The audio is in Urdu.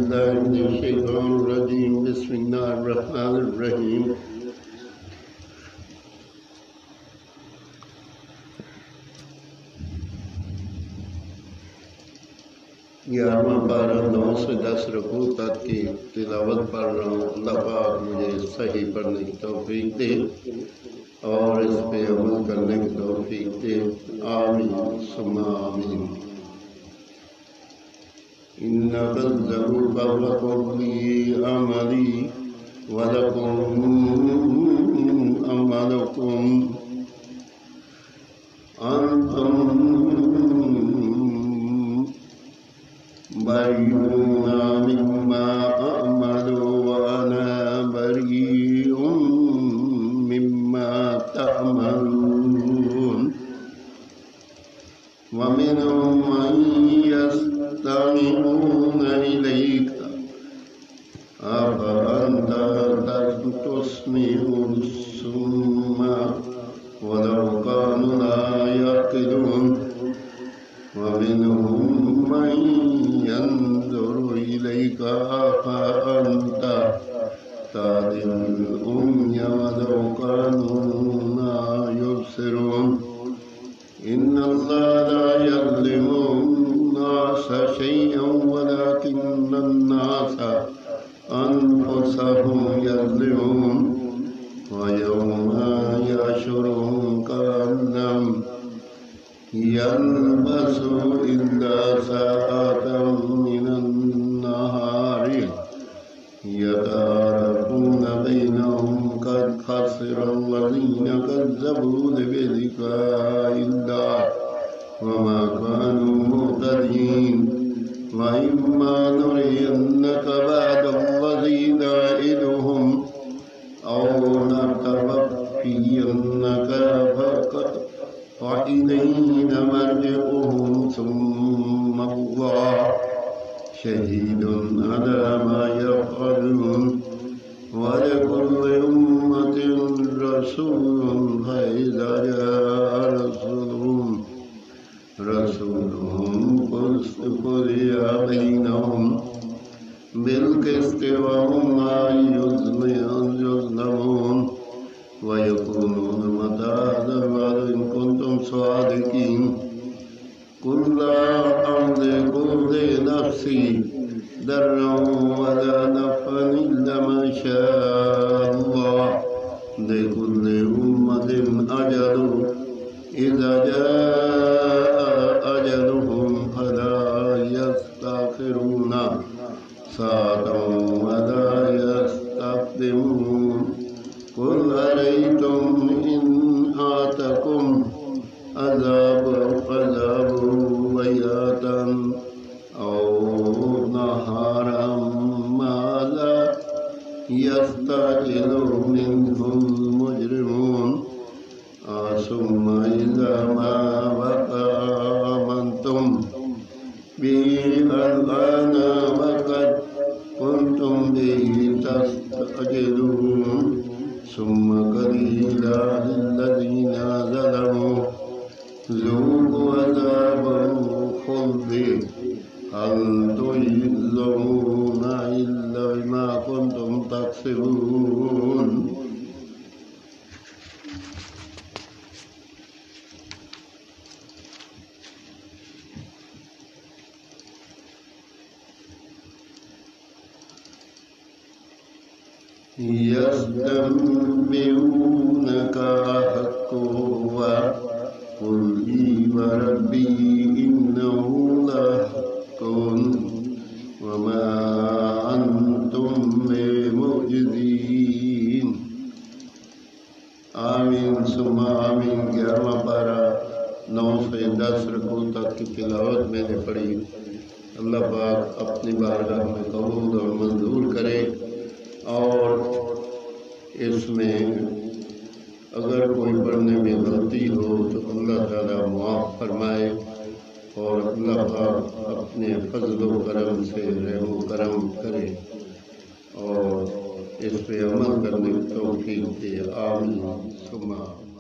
بالله من الشيطان الرجيم بسم الله الرحمن الرحيم گیارہواں پارہ 9 سے 10 رکوع تک کی تلاوت پڑھ رہا ہوں۔ اللہ پاک مجھے صحیح پڑھنے کی توفیق دے اور اس پہ عمل کرنے کی توفیق دے، آمین ثم آمین۔ إن كذبوا فقل لي عملي ولكم عملكم أنتم بريئون مما أعمل وأنا بريء مما تعملون ومنهم من يستمعون إليك أفأنت تسمع الصم ولو كانوا لا يعقلون ومنهم من ينظر إليك أفأنت تهدي العمي ولو كانوا لا يبصرون إن الله لا يظلم الناس شيئا ولكن الناس أنفسهم يظلمون ويوم يحشرهم كأن لم يلبثوا إلا ساعة من النهار يتعارفون بينهم قد خسر الذين كذبوا بلقاء الله وما كانوا مهتدين وإما نرينك بعد الذي نعدهم أو نتوفينك فإلينا مرجعهم ثم الله شهيد على ما يفعلون ولكل أمة رسول فإذا جاء رسولهم قضي بينهم بالقسط وهم لا يظلمون ويقولون متى هذا الوعد إن كنتم صادقين قل لا أملك لنفسي ضرا ولا نفعا إلا ما شاء الله لكل أمة أجل إذا جاء أجلهم فلا يستأخرون ساعة ولا يستقدمون قل أريتم إن آتكم عذاب بياتا أو نهارا ماذا يستعجل منه المجرمون ثم إذا ما وقع آمنتم به الآن وقد كنتم به تستعجلون ثم قليلا للذين ظلموا ذوقوا عذاب الخلد هل تجزون إلا بما كنتم تكسبون يستنبئونك أحق هو قل إي وربي إنه لحق وما أنتم بمعجزين آمین ثم آمین۔ 11واں پارہ 9 سے 10 رکوع تک کی تلاوت میں نے پڑھی۔ اللہ پاک اپنی بارگاہ میں قبول اور منظور کرے، اور اس میں اگر کوئی پڑھنے میں غلطی ہو تو اللہ تعالیٰ معاف فرمائے، اور اللہ پاک اپنے فضل و کرم سے رحم و کرم کرے اور اس پہ عمل کرنے کی توفیق دے، آمین ثم آمین۔